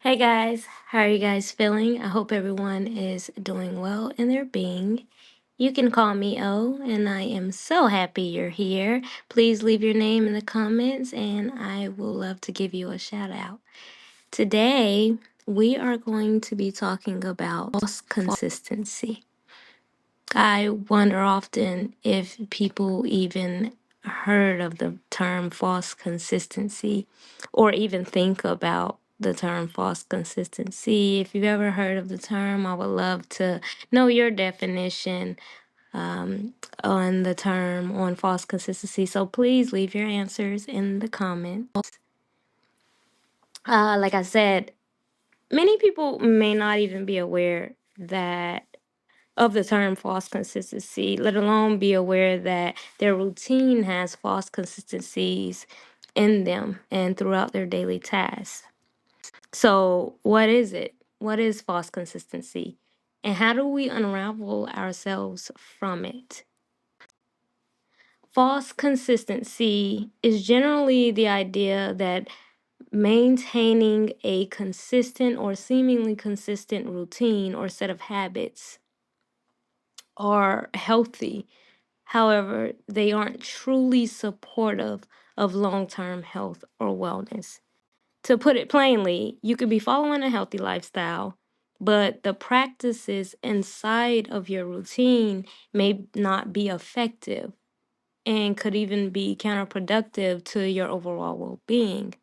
Hey guys, how are you guys feeling? I hope everyone is doing well in their being. You can call me O, and I am so happy you're here. Please leave your name in the comments, and I will love to give you a shout out. Today, we are going to be talking about false consistency. I wonder often if people even heard of the term false consistency or even think about the term false consistency. If you've ever heard of the term, I would love to know your definition on the term on false consistency. So please leave your answers in the comments. Like I said, many people may not even be aware that of the term false consistency, let alone be aware that their routine has false consistencies in them and throughout their daily tasks. So, what is it? What is false consistency? And how do we unravel ourselves from it? False consistency is generally the idea that maintaining a consistent or seemingly consistent routine or set of habits are healthy. However, they aren't truly supportive of long term health or wellness. To put it plainly, you could be following a healthy lifestyle, but the practices inside of your routine may not be effective and could even be counterproductive to your overall well being.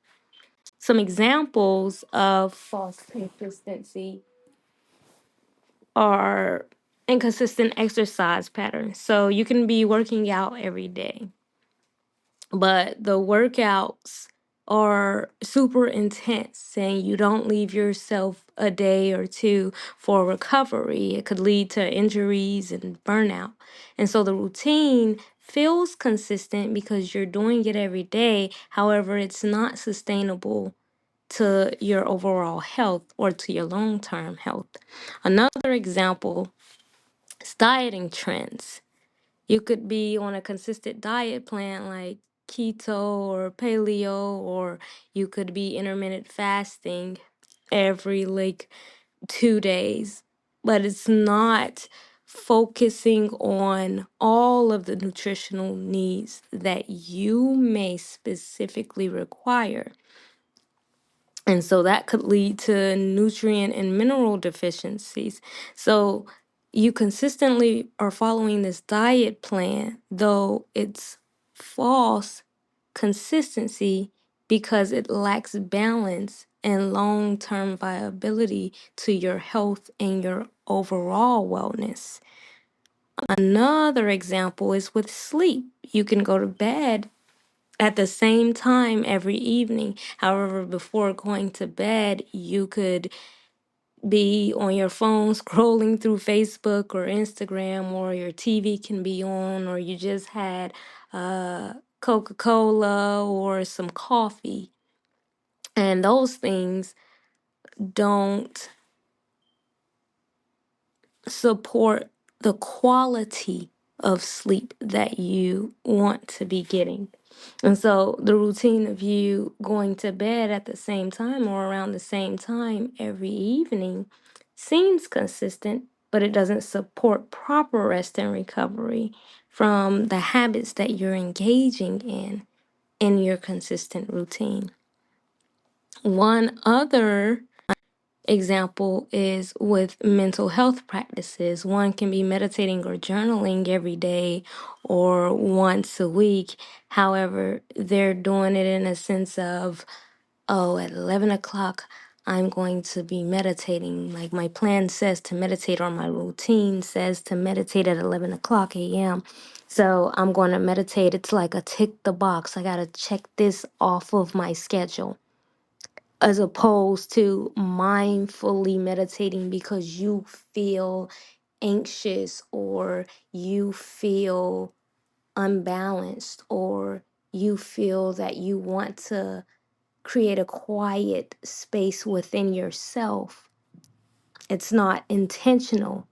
Some examples of false consistency are inconsistent exercise patterns. So you can be working out every day, but the workouts are super intense and you don't leave yourself a day or two for recovery. It could lead to injuries and burnout. And so the routine feels consistent because you're doing it every day. However, it's not sustainable to your overall health or to your long term health. Another example is dieting trends. You could be on a consistent diet plan like keto or paleo, or you could be intermittent fasting every 2 days, but it's not focusing on all of the nutritional needs that you may specifically require. And so that could lead to nutrient and mineral deficiencies. So you consistently are following this diet plan, though it's false consistency because it lacks balance and long term viability to your health and your overall wellness. Another example is with sleep. You can go to bed at the same time every evening. However, before going to bed, you could be on your phone scrolling through Facebook or Instagram, or your TV can be on, or you just had Coca Cola or some coffee. And those things don't support the quality of sleep that you want to be getting. And so the routine of you going to bed at the same time or around the same time every evening seems consistent, but it doesn't support proper rest and recovery from the habits that you're engaging in your consistent routine. One other example is with mental health practices. One can be meditating or journaling every day or once a week. However, they're doing it in a sense of, oh, at 11 o'clock, I'm going to be meditating. Like my plan says to meditate, or my routine says to meditate at 11 o'clock a.m. So I'm going to meditate. It's like a tick the box. I got to check this off of my schedule, as opposed to mindfully meditating because you feel anxious or you feel unbalanced or you feel that you want to create a quiet space within yourself. It's not intentional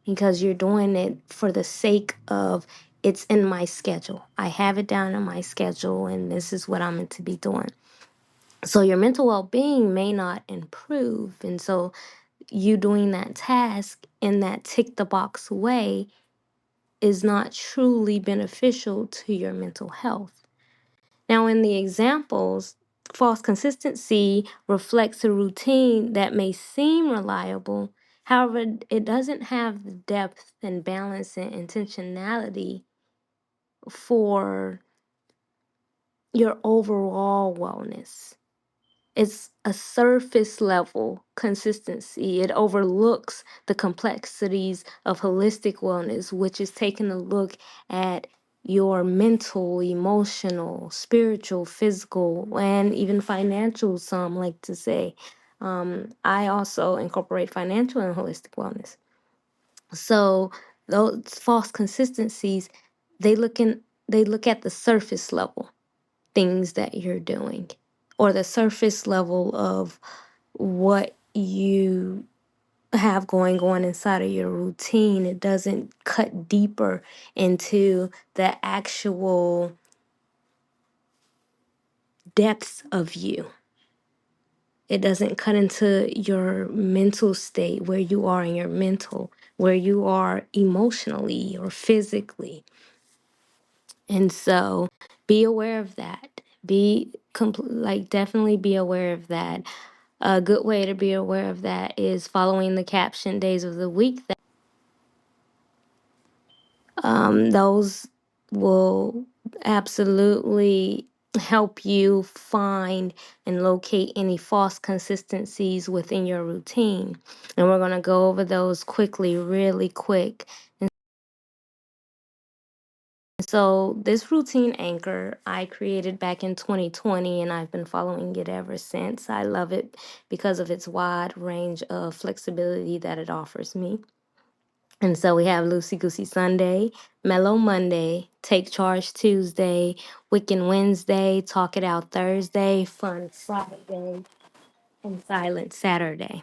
because you're doing it for the sake of it's in my schedule. I have it down in my schedule and this is what I'm meant to be doing. So your mental well being may not improve. And so you doing that task in that tick the box way is not truly beneficial to your mental health. Now, in the examples, false consistency reflects a routine that may seem reliable. However, it doesn't have the depth and balance and intentionality for your overall wellness. It's a surface level consistency. It overlooks the complexities of holistic wellness, which is taking a look at your mental, emotional, spiritual, physical, and even financial, some like to say. I also incorporate financial and holistic wellness. So those false consistencies, they look in they look at the surface level things that you're doing or the surface level of what you have going on inside of your routine. It doesn't cut deeper into the actual depths of you. It doesn't cut into your mental state, where you are in your mental, where you are emotionally or physically. And so be aware of that. Definitely be aware of that. A good way to be aware of that is following the caption days of the week. Those will absolutely help you find and locate any false consistencies within your routine. And we're going to go over those quickly, really quick. So, this routine anchor I created back in 2020, and I've been following it ever since. I love it because of its wide range of flexibility that it offers me. And so we have Loosey Goosey Sunday, Mellow Monday, Take Charge Tuesday, Wicked Wednesday, Talk It Out Thursday, Fun Friday, and Silent Saturday.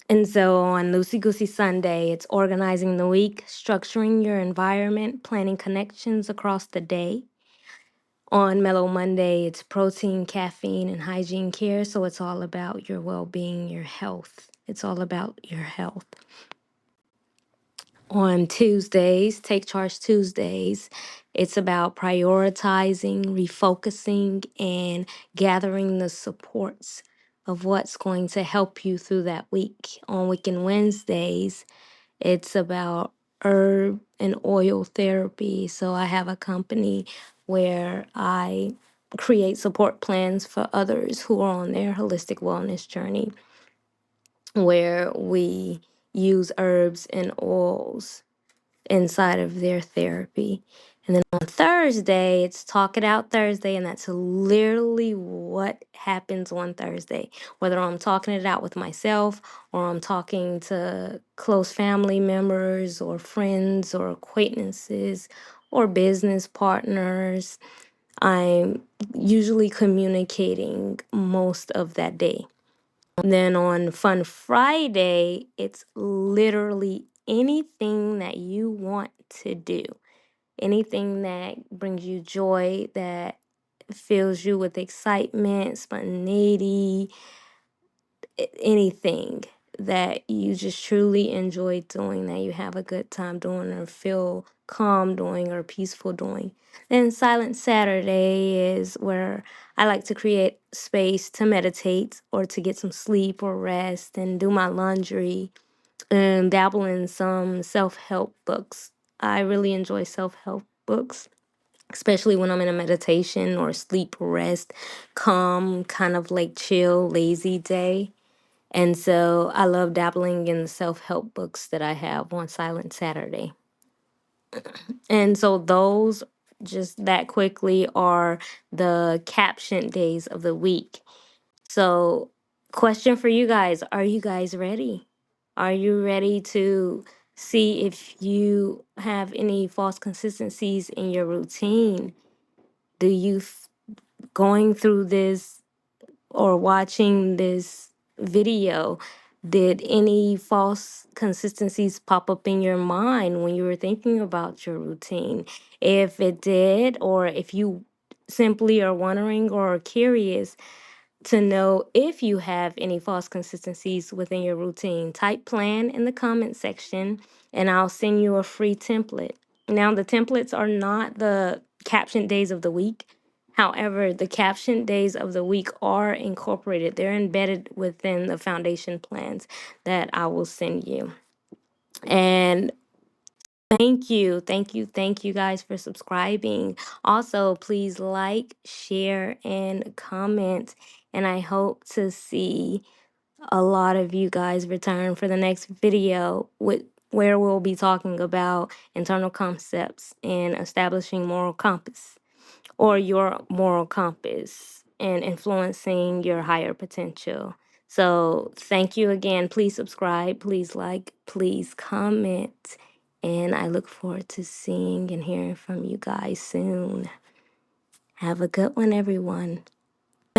And so on Loosey Goosey Sunday, it's organizing the week, structuring your environment, planning connections across the day. On Mellow Monday, it's protein, caffeine, and hygiene care. So it's all about your well being, your health. It's all about your health. On Tuesdays, Take Charge Tuesdays, it's about prioritizing, refocusing, and gathering the supports of what's going to help you through that week. On Weekend Wednesdays, it's about herb and oil therapy. So I have a company where I create support plans for others who are on their holistic wellness journey, where we use herbs and oils inside of their therapy. And then on Thursday, it's Talk It Out Thursday, and that's literally what happens on Thursday. Whether I'm talking it out with myself or I'm talking to close family members or friends or acquaintances or business partners, I'm usually communicating most of that day. Then on Fun Friday, it's literally anything that you want to do, anything that brings you joy, that fills you with excitement, spontaneity, anything that you just truly enjoy doing, that you have a good time doing or feel calm doing or peaceful doing. Then Silent Saturday is where I like to create space to meditate or to get some sleep or rest and do my laundry and dabble in some self-help books. I really enjoy self-help books, especially when I'm in a meditation or sleep rest, calm, kind of like chill, lazy day. And so I love dabbling in the self help books that I have on Silent Saturday. And so those, just that quickly, are the caption days of the week. So, question for you guys: are you guys ready? Are you ready to see if you have any false consistencies in your routine? Do you, going through this or watching this video, did any false consistencies pop up in your mind when you were thinking about your routine? If it did, or if you simply are wondering or curious to know if you have any false consistencies within your routine, type plan in the comment section and I'll send you a free template. Now, the templates are not the caption days of the week. However, the caption days of the week are incorporated, they're embedded within the foundation plans that I will send you. And thank you guys for subscribing. Also, please like, share, and comment. And I hope to see a lot of you guys return for the next video where we'll be talking about internal concepts and establishing moral compass or your moral compass and influencing your higher potential. So, thank you again. Please subscribe, please like, please comment. And I look forward to seeing and hearing from you guys soon. Have a good one, everyone.